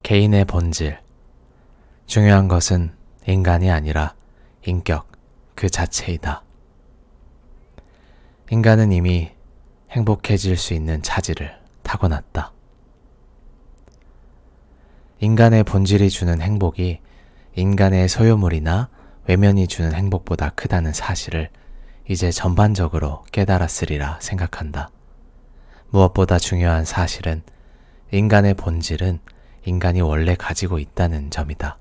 개인의 본질. 중요한 것은 인간이 아니라 인격 그 자체이다. 인간은 이미 행복해질 수 있는 차질을 타고났다. 인간의 본질이 주는 행복이 인간의 소유물이나 외면이 주는 행복보다 크다는 사실을 이제 전반적으로 깨달았으리라 생각한다. 무엇보다 중요한 사실은 인간의 본질은 인간이 원래 가지고 있다는 점이다.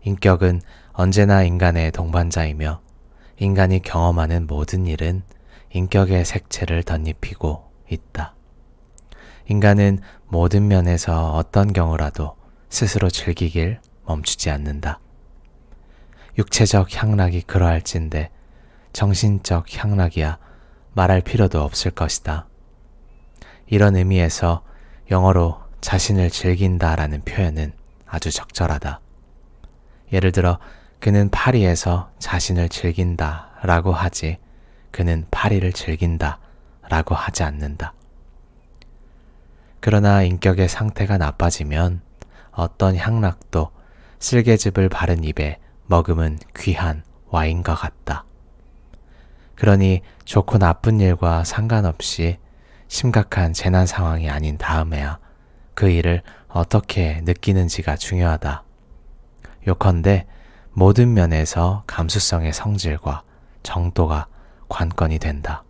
인격은 언제나 인간의 동반자이며 인간이 경험하는 모든 일은 인격의 색채를 덧입히고 있다. 인간은 모든 면에서 어떤 경우라도 스스로 즐기길 멈추지 않는다. 육체적 향락이 그러할진데 정신적 향락이야 말할 필요도 없을 것이다. 이런 의미에서 영어로 자신을 즐긴다라는 표현은 아주 적절하다. 예를 들어 그는 파리에서 자신을 즐긴다 라고 하지 그는 파리를 즐긴다 라고 하지 않는다. 그러나 인격의 상태가 나빠지면 어떤 향락도 쓸개즙을 바른 입에 머금은 귀한 와인과 같다. 그러니 좋고 나쁜 일과 상관없이 심각한 재난 상황이 아닌 다음에야 그 일을 어떻게 느끼는지가 중요하다. 요컨대 모든 면에서 감수성의 성질과 정도가 관건이 된다.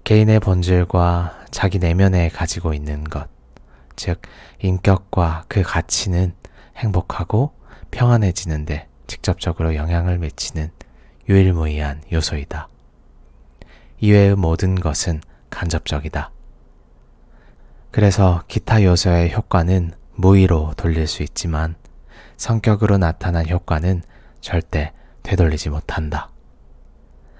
개인의 본질과 자기 내면에 가지고 있는 것, 즉 인격과 그 가치는 행복하고 평안해지는데 직접적으로 영향을 미치는 유일무이한 요소이다. 이외의 모든 것은 간접적이다. 그래서 기타 요소의 효과는 무의로 돌릴 수 있지만 성격으로 나타난 효과는 절대 되돌리지 못한다.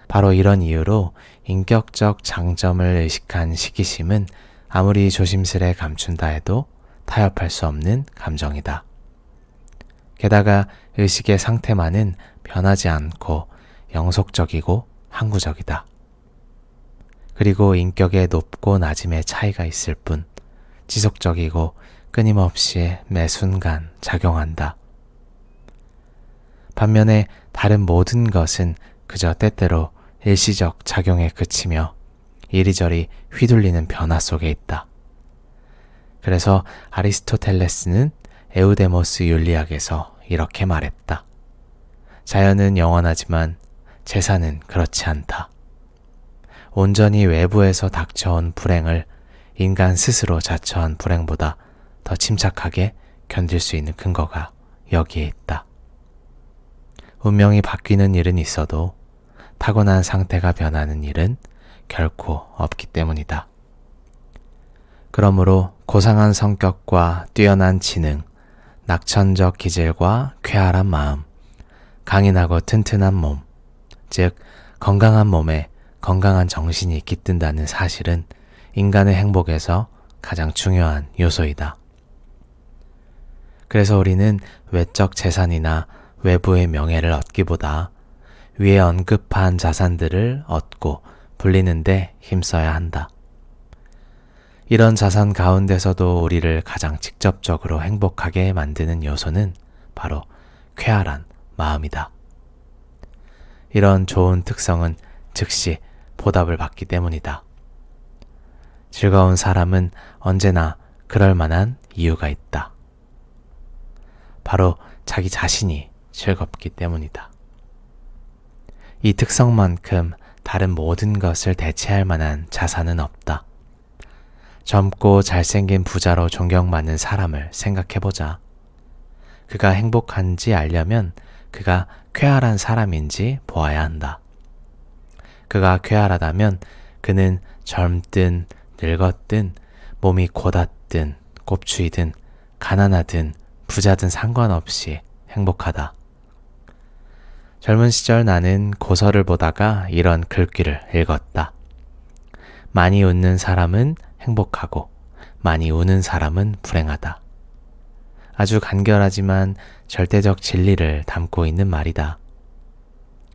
바로 이런 이유로 인격적 장점을 의식한 시기심은 아무리 조심스레 감춘다 해도 타협할 수 없는 감정이다. 게다가 의식의 상태만은 변하지 않고 영속적이고 항구적이다. 그리고 인격의 높고 낮음의 차이가 있을 뿐 지속적이고 끊임없이 매 순간 작용한다. 반면에 다른 모든 것은 그저 때때로 일시적 작용에 그치며 이리저리 휘둘리는 변화 속에 있다. 그래서 아리스토텔레스는 에우데모스 윤리학에서 이렇게 말했다. 자연은 영원하지만 재산은 그렇지 않다. 온전히 외부에서 닥쳐온 불행을 인간 스스로 자처한 불행보다 더 침착하게 견딜 수 있는 근거가 여기에 있다. 운명이 바뀌는 일은 있어도 타고난 상태가 변하는 일은 결코 없기 때문이다. 그러므로 고상한 성격과 뛰어난 지능, 낙천적 기질과 쾌활한 마음, 강인하고 튼튼한 몸, 즉 건강한 몸에 건강한 정신이 깃든다는 사실은 인간의 행복에서 가장 중요한 요소이다. 그래서 우리는 외적 재산이나 외부의 명예를 얻기보다 위에 언급한 자산들을 얻고 불리는데 힘써야 한다. 이런 자산 가운데서도 우리를 가장 직접적으로 행복하게 만드는 요소는 바로 쾌활한 마음이다. 이런 좋은 특성은 즉시 보답을 받기 때문이다. 즐거운 사람은 언제나 그럴 만한 이유가 있다. 바로 자기 자신이 즐겁기 때문이다. 이 특성만큼 다른 모든 것을 대체할 만한 자산은 없다. 젊고 잘생긴 부자로 존경받는 사람을 생각해보자. 그가 행복한지 알려면 그가 쾌활한 사람인지 보아야 한다. 그가 쾌활하다면 그는 젊든 늙었든 몸이 고닫든 곱추이든 가난하든 부자든 상관없이 행복하다. 젊은 시절 나는 고서를 보다가 이런 글귀를 읽었다. 많이 웃는 사람은 행복하고 많이 우는 사람은 불행하다. 아주 간결하지만 절대적 진리를 담고 있는 말이다.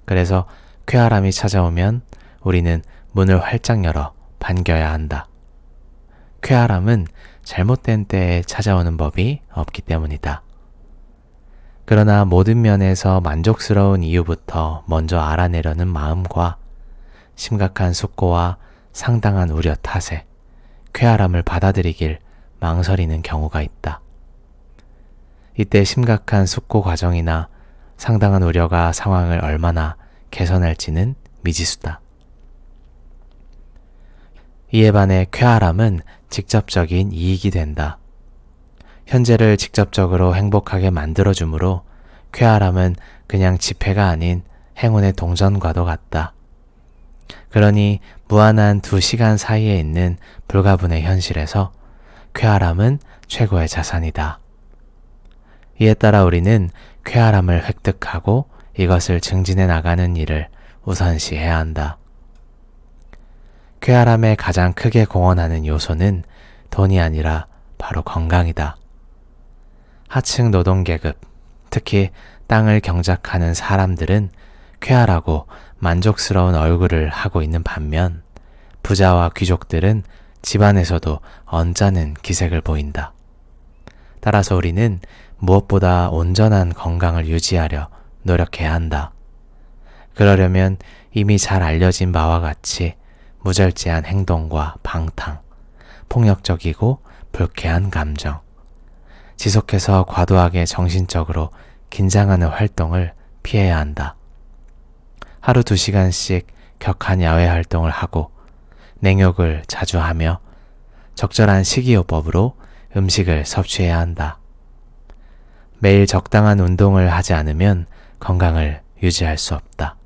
그래서 쾌활함이 찾아오면 우리는 문을 활짝 열어 반겨야 한다. 쾌활함은 잘못된 때에 찾아오는 법이 없기 때문이다. 그러나 모든 면에서 만족스러운 이유부터 먼저 알아내려는 마음과 심각한 숙고와 상당한 우려 탓에 쾌활함을 받아들이길 망설이는 경우가 있다. 이때 심각한 숙고 과정이나 상당한 우려가 상황을 얼마나 개선할지는 미지수다. 이에 반해 쾌활함은 직접적인 이익이 된다. 현재를 직접적으로 행복하게 만들어주므로 쾌활함은 그냥 지폐가 아닌 행운의 동전과도 같다. 그러니 무한한 두 시간 사이에 있는 불가분의 현실에서 쾌활함은 최고의 자산이다. 이에 따라 우리는 쾌활함을 획득하고 이것을 증진해 나가는 일을 우선시해야 한다. 쾌활함에 가장 크게 공헌하는 요소는 돈이 아니라 바로 건강이다. 하층 노동계급, 특히 땅을 경작하는 사람들은 쾌활하고 만족스러운 얼굴을 하고 있는 반면 부자와 귀족들은 집안에서도 언짢은 기색을 보인다. 따라서 우리는 무엇보다 온전한 건강을 유지하려 노력해야 한다. 그러려면 이미 잘 알려진 바와 같이 무절제한 행동과 방탕, 폭력적이고 불쾌한 감정, 지속해서 과도하게 정신적으로 긴장하는 활동을 피해야 한다. 하루 2시간씩 격한 야외 활동을 하고 냉욕을 자주 하며 적절한 식이요법으로 음식을 섭취해야 한다. 매일 적당한 운동을 하지 않으면 건강을 유지할 수 없다.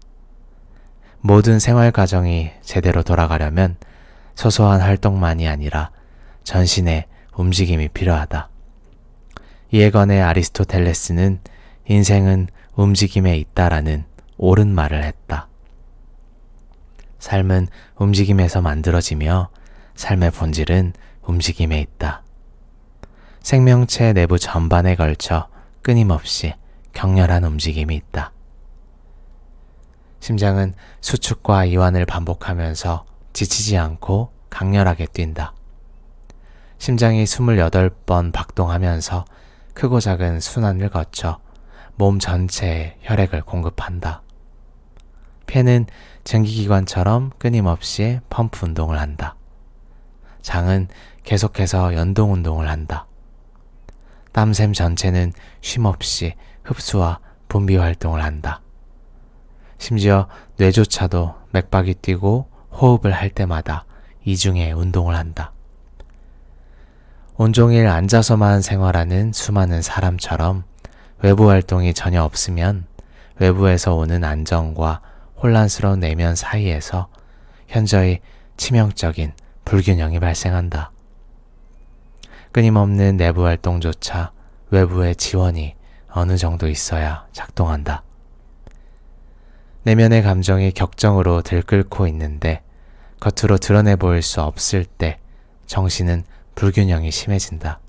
모든 생활 과정이 제대로 돌아가려면 소소한 활동만이 아니라 전신의 움직임이 필요하다. 이에 관해 아리스토텔레스는 인생은 움직임에 있다라는 옳은 말을 했다. 삶은 움직임에서 만들어지며 삶의 본질은 움직임에 있다. 생명체 내부 전반에 걸쳐 끊임없이 격렬한 움직임이 있다. 심장은 수축과 이완을 반복하면서 지치지 않고 강렬하게 뛴다. 심장이 28번 박동하면서 크고 작은 순환을 거쳐 몸 전체에 혈액을 공급한다. 폐는 증기기관처럼 끊임없이 펌프 운동을 한다. 장은 계속해서 연동 운동을 한다. 땀샘 전체는 쉼없이 흡수와 분비 활동을 한다. 심지어 뇌조차도 맥박이 뛰고 호흡을 할 때마다 이중의 운동을 한다. 온종일 앉아서만 생활하는 수많은 사람처럼 외부 활동이 전혀 없으면 외부에서 오는 안정과 혼란스러운 내면 사이에서 현저히 치명적인 불균형이 발생한다. 끊임없는 내부 활동조차 외부의 지원이 어느 정도 있어야 작동한다. 내면의 감정이 격정으로 들끓고 있는데 겉으로 드러내 보일 수 없을 때 정신은 불균형이 심해진다.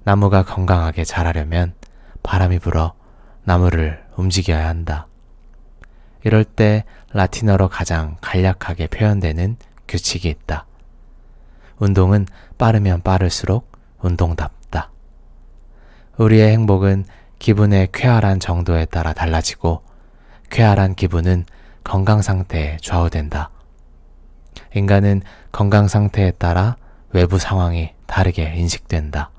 나무가 건강하게 자라려면 바람이 불어 나무를 움직여야 한다. 이럴 때 라틴어로 가장 간략하게 표현되는 규칙이 있다. 운동은 빠르면 빠를수록 운동답다. 우리의 행복은 기분의 쾌활한 정도에 따라 달라지고 쾌활한 기분은 건강 상태에 좌우된다. 인간은 건강 상태에 따라 외부 상황이 다르게 인식된다.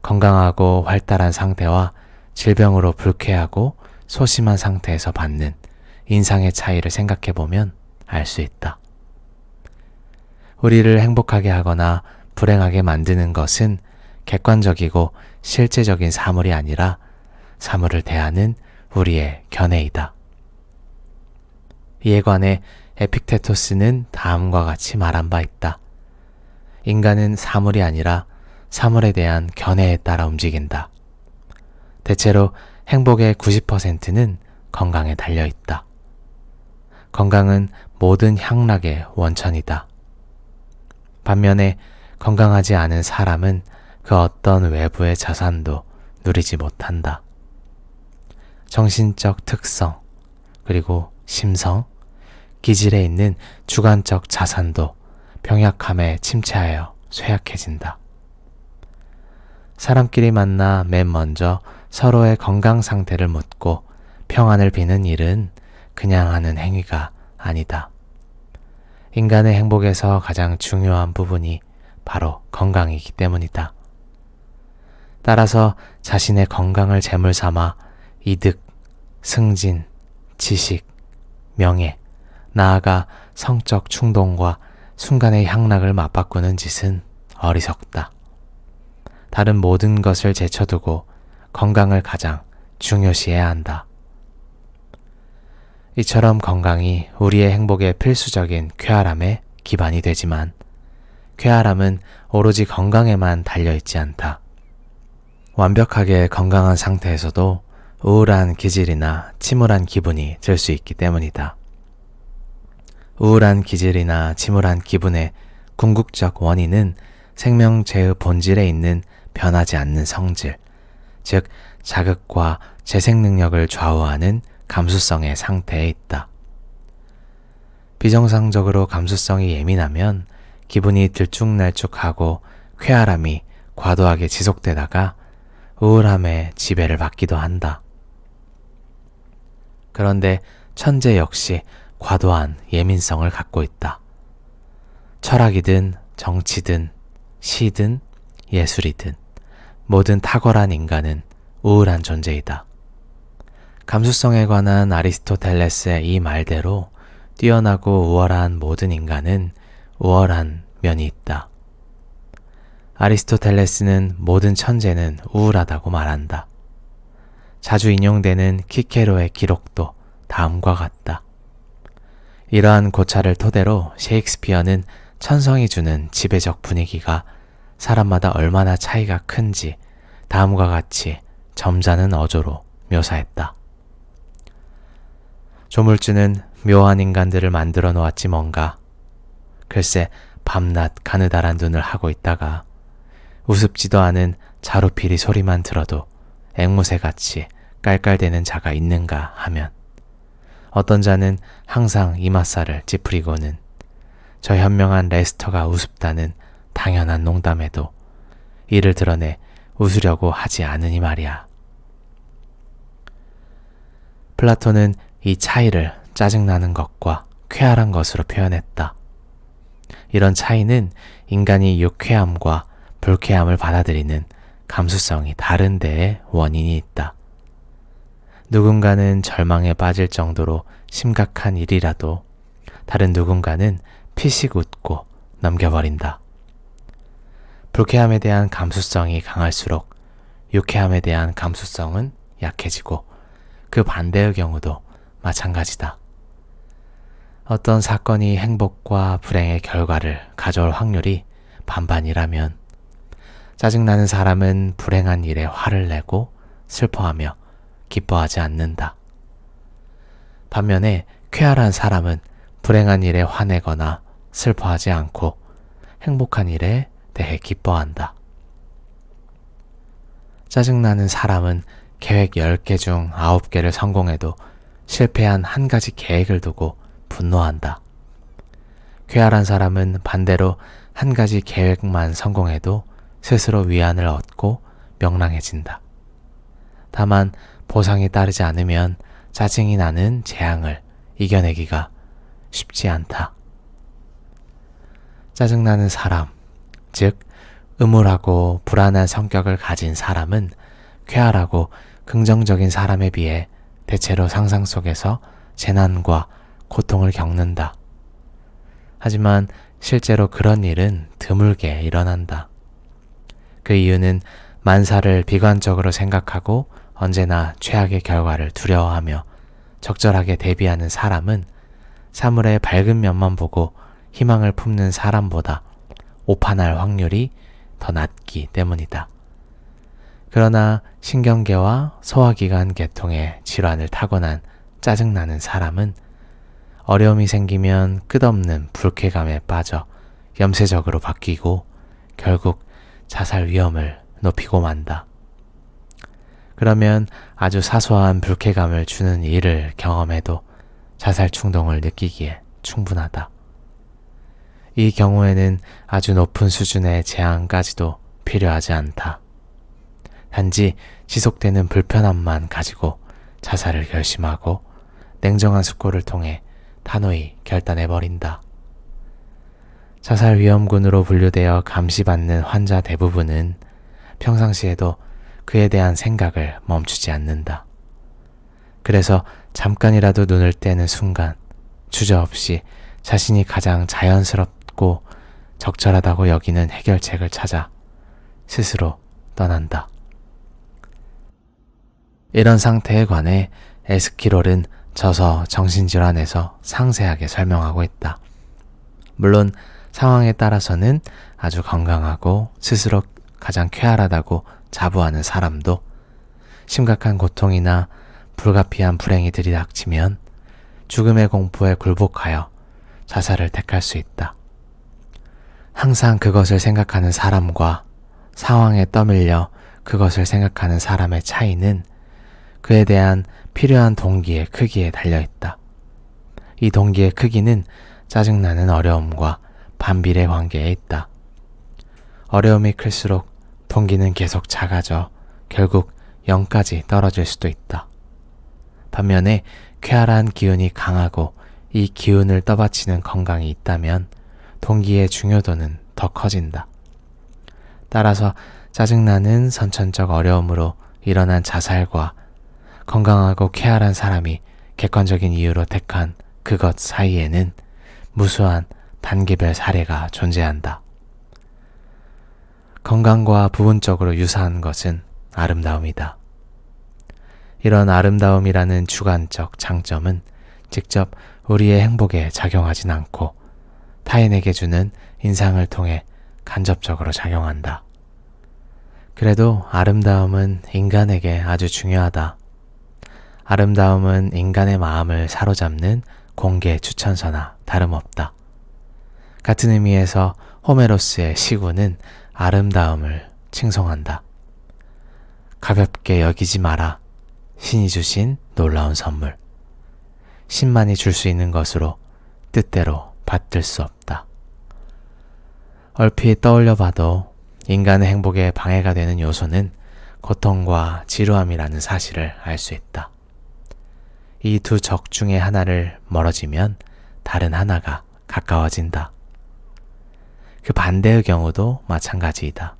건강하고 활달한 상태와 질병으로 불쾌하고 소심한 상태에서 받는 인상의 차이를 생각해보면 알 수 있다. 우리를 행복하게 하거나 불행하게 만드는 것은 객관적이고 실제적인 사물이 아니라 사물을 대하는 우리의 견해이다. 이에 관해 에픽테토스는 다음과 같이 말한 바 있다. 인간은 사물이 아니라 사물에 대한 견해에 따라 움직인다. 대체로 행복의 90%는 건강에 달려있다. 건강은 모든 향락의 원천이다. 반면에 건강하지 않은 사람은 그 어떤 외부의 자산도 누리지 못한다. 정신적 특성, 그리고 심성, 기질에 있는 주관적 자산도 병약함에 침체하여 쇠약해진다. 사람끼리 만나 맨 먼저 서로의 건강 상태를 묻고 평안을 비는 일은 그냥 하는 행위가 아니다. 인간의 행복에서 가장 중요한 부분이 바로 건강이기 때문이다. 따라서 자신의 건강을 재물 삼아 이득, 승진, 지식, 명예, 나아가 성적 충동과 순간의 향락을 맞바꾸는 짓은 어리석다. 다른 모든 것을 제쳐두고 건강을 가장 중요시해야 한다. 이처럼 건강이 우리의 행복의 필수적인 쾌활함의 기반이 되지만 쾌활함은 오로지 건강에만 달려있지 않다. 완벽하게 건강한 상태에서도 우울한 기질이나 침울한 기분이 들 수 있기 때문이다. 우울한 기질이나 침울한 기분의 궁극적 원인은 생명체의 본질에 있는 변하지 않는 성질, 즉 자극과 재생 능력을 좌우하는 감수성의 상태에 있다. 비정상적으로 감수성이 예민하면 기분이 들쭉날쭉하고 쾌활함이 과도하게 지속되다가 우울함의 지배를 받기도 한다. 그런데 천재 역시 과도한 예민성을 갖고 있다. 철학이든 정치든 시든 예술이든 모든 탁월한 인간은 우울한 존재이다. 감수성에 관한 아리스토텔레스의 이 말대로 뛰어나고 우월한 모든 인간은 우월한 면이 있다. 아리스토텔레스는 모든 천재는 우울하다고 말한다. 자주 인용되는 키케로의 기록도 다음과 같다. 이러한 고찰을 토대로 셰익스피어는 천성이 주는 지배적 분위기가 사람마다 얼마나 차이가 큰지 다음과 같이 점잖은 어조로 묘사했다. 조물주는 묘한 인간들을 만들어 놓았지 뭔가. 글쎄 밤낮 가느다란 눈을 하고 있다가 우습지도 않은 자루피리 소리만 들어도 앵무새같이 깔깔대는 자가 있는가 하면 어떤 자는 항상 이맛살을 찌푸리고는 저 현명한 레스터가 우습다는 당연한 농담에도 이를 드러내 웃으려고 하지 않으니 말이야. 플라톤은 이 차이를 짜증나는 것과 쾌활한 것으로 표현했다. 이런 차이는 인간이 유쾌함과 불쾌함을 받아들이는 감수성이 다른 데에 원인이 있다. 누군가는 절망에 빠질 정도로 심각한 일이라도 다른 누군가는 피식 웃고 넘겨버린다. 불쾌함에 대한 감수성이 강할수록 유쾌함에 대한 감수성은 약해지고 그 반대의 경우도 마찬가지다. 어떤 사건이 행복과 불행의 결과를 가져올 확률이 반반이라면 짜증나는 사람은 불행한 일에 화를 내고 슬퍼하며 기뻐하지 않는다. 반면에 쾌활한 사람은 불행한 일에 화내거나 슬퍼하지 않고 행복한 일에 대해 기뻐한다. 짜증나는 사람은 계획 10개 중 9개를 성공해도 실패한 한 가지 계획을 두고 분노한다. 쾌활한 사람은 반대로 한 가지 계획만 성공해도 스스로 위안을 얻고 명랑해진다. 다만 보상이 따르지 않으면 짜증이 나는 재앙을 이겨내기가 쉽지 않다. 짜증나는 사람, 즉 음울하고 불안한 성격을 가진 사람은 쾌활하고 긍정적인 사람에 비해 대체로 상상 속에서 재난과 고통을 겪는다. 하지만 실제로 그런 일은 드물게 일어난다. 그 이유는 만사를 비관적으로 생각하고 언제나 최악의 결과를 두려워하며 적절하게 대비하는 사람은 사물의 밝은 면만 보고 희망을 품는 사람보다 오판할 확률이 더 낮기 때문이다. 그러나 신경계와 소화기관 계통의 질환을 타고난 짜증나는 사람은 어려움이 생기면 끝없는 불쾌감에 빠져 염세적으로 바뀌고 결국 자살 위험을 높이고 만다. 그러면 아주 사소한 불쾌감을 주는 일을 경험해도 자살 충동을 느끼기에 충분하다. 이 경우에는 아주 높은 수준의 제한까지도 필요하지 않다. 단지 지속되는 불편함만 가지고 자살을 결심하고 냉정한 숙고를 통해 단호히 결단해버린다. 자살 위험군으로 분류되어 감시받는 환자 대부분은 평상시에도 그에 대한 생각을 멈추지 않는다. 그래서 잠깐이라도 눈을 떼는 순간 주저없이 자신이 가장 자연스럽고 적절하다고 여기는 해결책을 찾아 스스로 떠난다. 이런 상태에 관해 에스키롤은 저서 정신질환에서 상세하게 설명하고 있다. 물론 상황에 따라서는 아주 건강하고 스스로 가장 쾌활하다고 자부하는 사람도 심각한 고통이나 불가피한 불행이 들이닥치면 죽음의 공포에 굴복하여 자살을 택할 수 있다. 항상 그것을 생각하는 사람과 상황에 떠밀려 그것을 생각하는 사람의 차이는 그에 대한 필요한 동기의 크기에 달려있다. 이 동기의 크기는 짜증나는 어려움과 반비례 관계에 있다. 어려움이 클수록 동기는 계속 작아져 결국 0까지 떨어질 수도 있다. 반면에 쾌활한 기운이 강하고 이 기운을 떠받치는 건강이 있다면 동기의 중요도는 더 커진다. 따라서 짜증나는 선천적 어려움으로 일어난 자살과 건강하고 쾌활한 사람이 객관적인 이유로 택한 그것 사이에는 무수한 단계별 사례가 존재한다. 건강과 부분적으로 유사한 것은 아름다움이다. 이런 아름다움이라는 주관적 장점은 직접 우리의 행복에 작용하진 않고 타인에게 주는 인상을 통해 간접적으로 작용한다. 그래도 아름다움은 인간에게 아주 중요하다. 아름다움은 인간의 마음을 사로잡는 공개 추천서나 다름없다. 같은 의미에서 호메로스의 시구는 아름다움을 칭송한다. 가볍게 여기지 마라. 신이 주신 놀라운 선물. 신만이 줄 수 있는 것으로 뜻대로 받들 수 없다. 얼핏 떠올려 봐도 인간의 행복에 방해가 되는 요소는 고통과 지루함이라는 사실을 알 수 있다. 이 두 적 중에 하나를 멀어지면 다른 하나가 가까워진다. 그 반대의 경우도 마찬가지이다.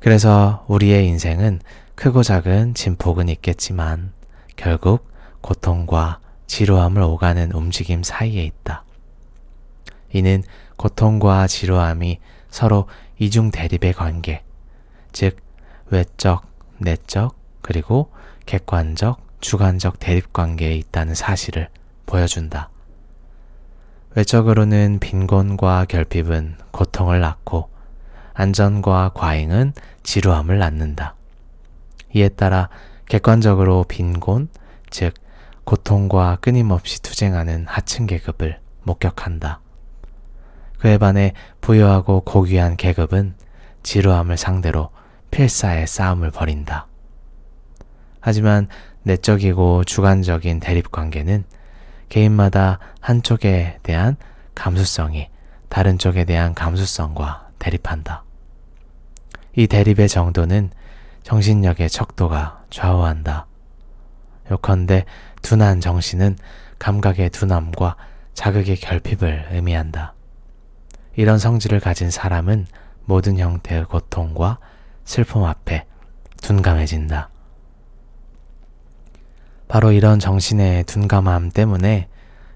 그래서 우리의 인생은 크고 작은 진폭은 있겠지만 결국 고통과 지루함을 오가는 움직임 사이에 있다. 이는 고통과 지루함이 서로 이중 대립의 관계, 즉 외적, 내적, 그리고 객관적, 주관적 대립 관계에 있다는 사실을 보여준다. 외적으로는 빈곤과 결핍은 고통을 낳고 안전과 과잉은 지루함을 낳는다. 이에 따라 객관적으로 빈곤, 즉 고통과 끊임없이 투쟁하는 하층 계급을 목격한다. 그에 반해 부유하고 고귀한 계급은 지루함을 상대로 필사의 싸움을 벌인다. 하지만 내적이고 주관적인 대립관계는 개인마다 한쪽에 대한 감수성이 다른 쪽에 대한 감수성과 대립한다. 이 대립의 정도는 정신력의 척도가 좌우한다. 요컨대 둔한 정신은 감각의 둔함과 자극의 결핍을 의미한다. 이런 성질을 가진 사람은 모든 형태의 고통과 슬픔 앞에 둔감해진다. 바로 이런 정신의 둔감함 때문에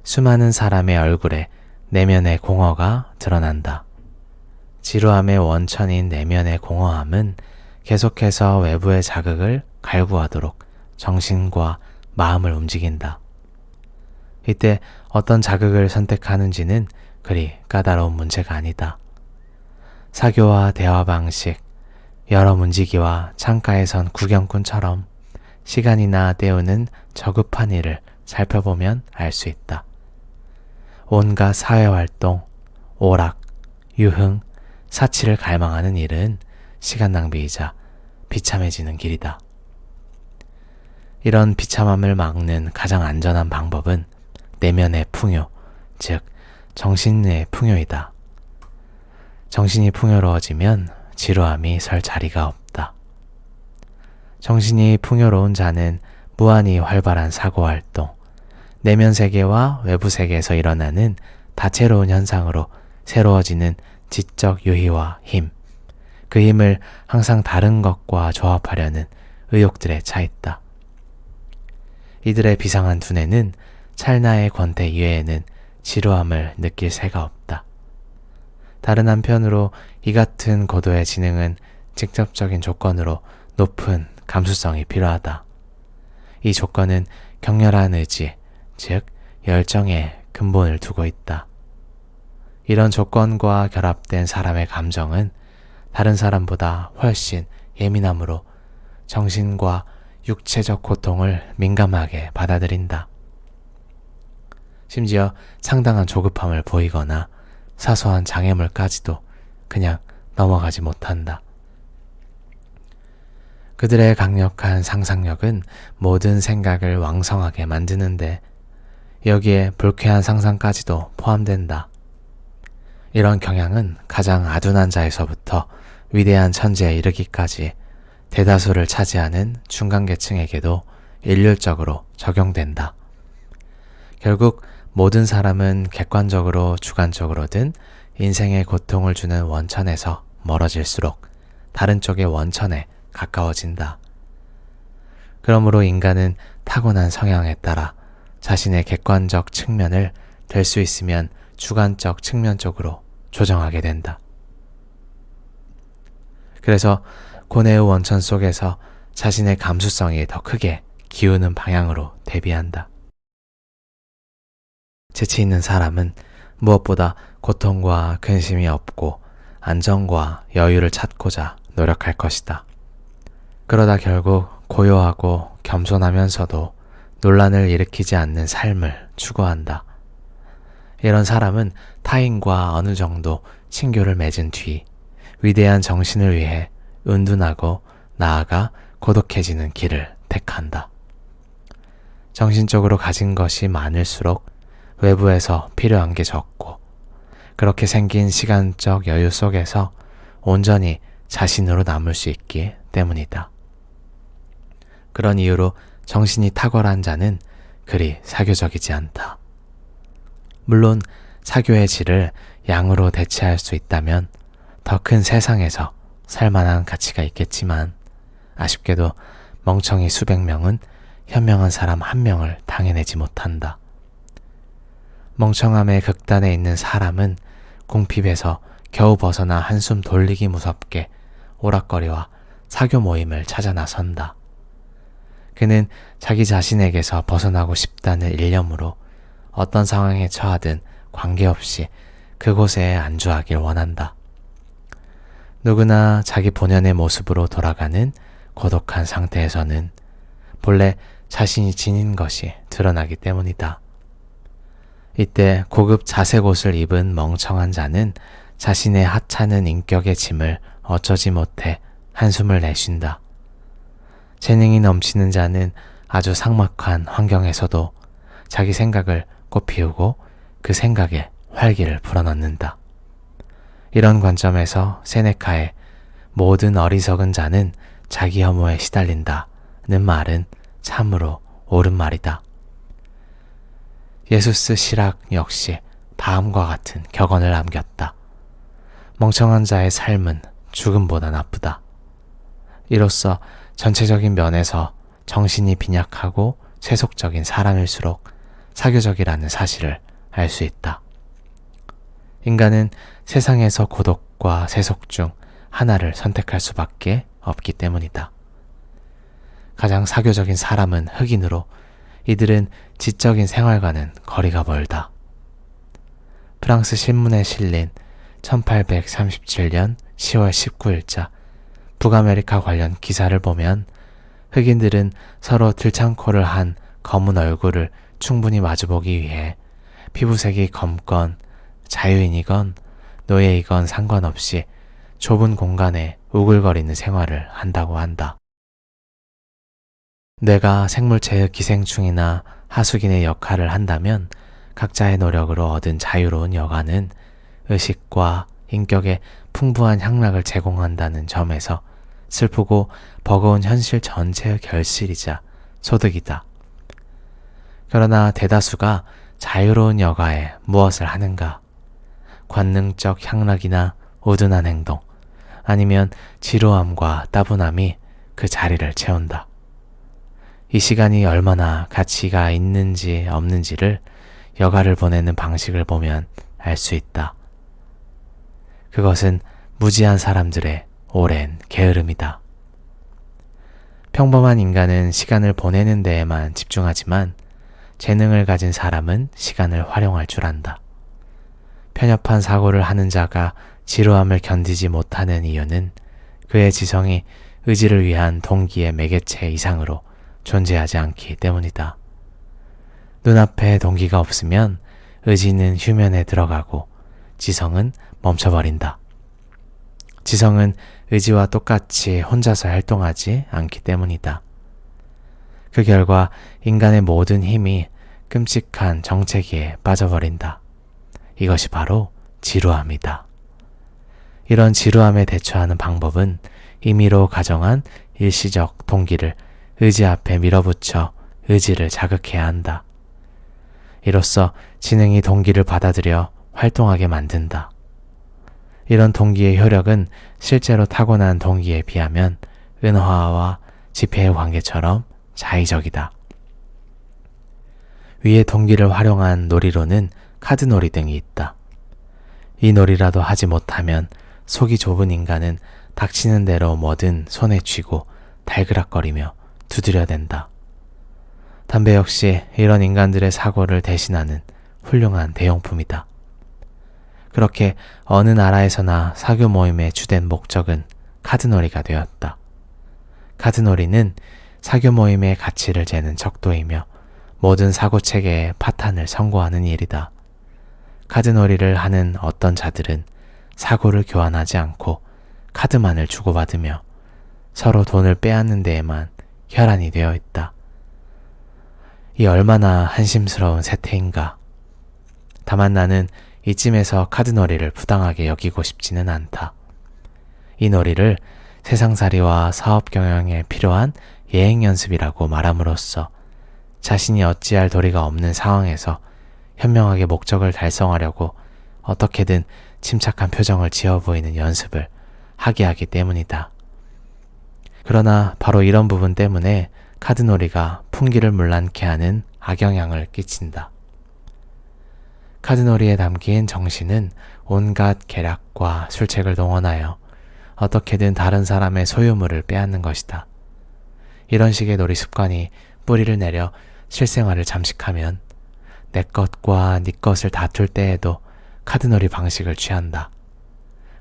수많은 사람의 얼굴에 내면의 공허가 드러난다. 지루함의 원천인 내면의 공허함은 계속해서 외부의 자극을 갈구하도록 정신과 마음을 움직인다. 이때 어떤 자극을 선택하는지는 그리 까다로운 문제가 아니다. 사교와 대화 방식, 여러 문지기와 창가에 선 구경꾼처럼 시간이나 때우는 저급한 일을 살펴보면 알 수 있다. 온갖 사회활동, 오락, 유흥, 사치를 갈망하는 일은 시간 낭비이자 비참해지는 길이다. 이런 비참함을 막는 가장 안전한 방법은 내면의 풍요, 즉 정신의 풍요이다. 정신이 풍요로워지면 지루함이 설 자리가 없다. 정신이 풍요로운 자는 무한히 활발한 사고활동, 내면 세계와 외부 세계에서 일어나는 다채로운 현상으로 새로워지는 지적 유희와 힘, 그 힘을 항상 다른 것과 조합하려는 의욕들에 차 있다. 이들의 비상한 두뇌는 찰나의 권태 이외에는 지루함을 느낄 새가 없다. 다른 한편으로 이 같은 고도의 지능은 직접적인 조건으로 높은 감수성이 필요하다. 이 조건은 격렬한 의지, 즉 열정의 근본을 두고 있다. 이런 조건과 결합된 사람의 감정은 다른 사람보다 훨씬 예민함으로 정신과 육체적 고통을 민감하게 받아들인다. 심지어 상당한 조급함을 보이거나 사소한 장애물까지도 그냥 넘어가지 못한다. 그들의 강력한 상상력은 모든 생각을 왕성하게 만드는데 여기에 불쾌한 상상까지도 포함된다. 이런 경향은 가장 아둔한 자에서부터 위대한 천재에 이르기까지 대다수를 차지하는 중간계층에게도 일률적으로 적용된다. 결국 모든 사람은 객관적으로 주관적으로든 인생의 고통을 주는 원천에서 멀어질수록 다른 쪽의 원천에 가까워진다. 그러므로 인간은 타고난 성향에 따라 자신의 객관적 측면을 될 수 있으면 주관적 측면 쪽으로 조정하게 된다. 그래서 고뇌의 원천 속에서 자신의 감수성이 더 크게 기우는 방향으로 대비한다. 재치 있는 사람은 무엇보다 고통과 근심이 없고 안정과 여유를 찾고자 노력할 것이다. 그러다 결국 고요하고 겸손하면서도 논란을 일으키지 않는 삶을 추구한다. 이런 사람은 타인과 어느 정도 친교를 맺은 뒤 위대한 정신을 위해 은둔하고 나아가 고독해지는 길을 택한다. 정신적으로 가진 것이 많을수록 외부에서 필요한 게 적고 그렇게 생긴 시간적 여유 속에서 온전히 자신으로 남을 수 있기 때문이다. 그런 이유로 정신이 탁월한 자는 그리 사교적이지 않다. 물론 사교의 질을 양으로 대체할 수 있다면 더 큰 세상에서 살만한 가치가 있겠지만 아쉽게도 멍청이 수백 명은 현명한 사람 한 명을 당해내지 못한다. 멍청함의 극단에 있는 사람은 궁핍에서 겨우 벗어나 한숨 돌리기 무섭게 오락거리와 사교 모임을 찾아 나선다. 그는 자기 자신에게서 벗어나고 싶다는 일념으로 어떤 상황에 처하든 관계없이 그곳에 안주하길 원한다. 누구나 자기 본연의 모습으로 돌아가는 고독한 상태에서는 본래 자신이 지닌 것이 드러나기 때문이다. 이때 고급 자색 옷을 입은 멍청한 자는 자신의 하찮은 인격의 짐을 어쩌지 못해 한숨을 내쉰다. 재능이 넘치는 자는 아주 삭막한 환경에서도 자기 생각을 꽃피우고 그 생각에 활기를 불어넣는다. 이런 관점에서 세네카의 모든 어리석은 자는 자기 혐오에 시달린다는 말은 참으로 옳은 말이다. 예수스 시락 역시 다음과 같은 격언을 남겼다. 멍청한 자의 삶은 죽음보다 나쁘다. 이로써 전체적인 면에서 정신이 빈약하고 세속적인 사람일수록 사교적이라는 사실을 알 수 있다. 인간은 세상에서 고독과 세속 중 하나를 선택할 수밖에 없기 때문이다. 가장 사교적인 사람은 흑인으로 이들은 지적인 생활과는 거리가 멀다. 프랑스 신문에 실린 1837년 10월 19일자 북아메리카 관련 기사를 보면 흑인들은 서로 들창코를 한 검은 얼굴을 충분히 마주보기 위해 피부색이 검건 자유인이건 노예이건 상관없이 좁은 공간에 우글거리는 생활을 한다고 한다. 뇌가 생물체의 기생충이나 하수인의 역할을 한다면 각자의 노력으로 얻은 자유로운 여가는 의식과 인격에 풍부한 향락을 제공한다는 점에서 슬프고 버거운 현실 전체의 결실이자 소득이다. 그러나 대다수가 자유로운 여가에 무엇을 하는가? 관능적 향락이나 우둔한 행동, 아니면 지루함과 따분함이 그 자리를 채운다. 이 시간이 얼마나 가치가 있는지 없는지를 여가를 보내는 방식을 보면 알 수 있다. 그것은 무지한 사람들의 오랜 게으름이다. 평범한 인간은 시간을 보내는 데에만 집중하지만 재능을 가진 사람은 시간을 활용할 줄 안다. 편협한 사고를 하는 자가 지루함을 견디지 못하는 이유는 그의 지성이 의지를 위한 동기의 매개체 이상으로 존재하지 않기 때문이다. 눈앞에 동기가 없으면 의지는 휴면에 들어가고 지성은 멈춰버린다. 지성은 의지와 똑같이 혼자서 활동하지 않기 때문이다. 그 결과 인간의 모든 힘이 끔찍한 정체기에 빠져버린다. 이것이 바로 지루함이다. 이런 지루함에 대처하는 방법은 임의로 가정한 일시적 동기를 의지 앞에 밀어붙여 의지를 자극해야 한다. 이로써 지능이 동기를 받아들여 활동하게 만든다. 이런 동기의 효력은 실제로 타고난 동기에 비하면 은화와 지폐의 관계처럼 자의적이다. 위의 동기를 활용한 놀이로는 카드놀이 등이 있다. 이 놀이라도 하지 못하면 속이 좁은 인간은 닥치는 대로 뭐든 손에 쥐고 달그락거리며 두드려댄다. 담배 역시 이런 인간들의 사고를 대신하는 훌륭한 대용품이다. 그렇게 어느 나라에서나 사교 모임의 주된 목적은 카드놀이가 되었다. 카드놀이는 사교 모임의 가치를 재는 척도이며 모든 사고체계의 파탄을 선고하는 일이다. 카드놀이를 하는 어떤 자들은 사고를 교환하지 않고 카드만을 주고받으며 서로 돈을 빼앗는 데에만 혈안이 되어 있다. 이 얼마나 한심스러운 세태인가. 다만 나는 이쯤에서 카드놀이를 부당하게 여기고 싶지는 않다. 이 놀이를 세상살이와 사업 경영에 필요한 예행 연습이라고 말함으로써 자신이 어찌할 도리가 없는 상황에서 현명하게 목적을 달성하려고 어떻게든 침착한 표정을 지어 보이는 연습을 하게 하기 때문이다. 그러나 바로 이런 부분 때문에 카드놀이가 풍기를 물란케 하는 악영향을 끼친다. 카드놀이에 담긴 정신은 온갖 계략과 술책을 동원하여 어떻게든 다른 사람의 소유물을 빼앗는 것이다. 이런 식의 놀이 습관이 뿌리를 내려 실생활을 잠식하면 내 것과 네 것을 다툴 때에도 카드놀이 방식을 취한다.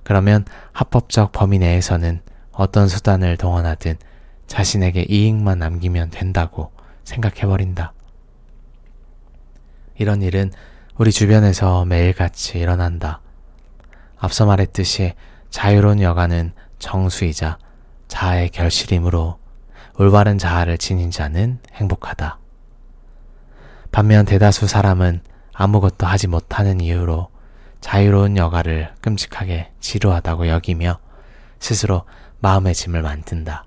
그러면 합법적 범위 내에서는 어떤 수단을 동원하든 자신에게 이익만 남기면 된다고 생각해버린다. 이런 일은 우리 주변에서 매일같이 일어난다. 앞서 말했듯이 자유로운 여가는 정수이자 자아의 결실이므로 올바른 자아를 지닌 자는 행복하다. 반면 대다수 사람은 아무것도 하지 못하는 이유로 자유로운 여가를 끔찍하게 지루하다고 여기며 스스로 마음의 짐을 만든다.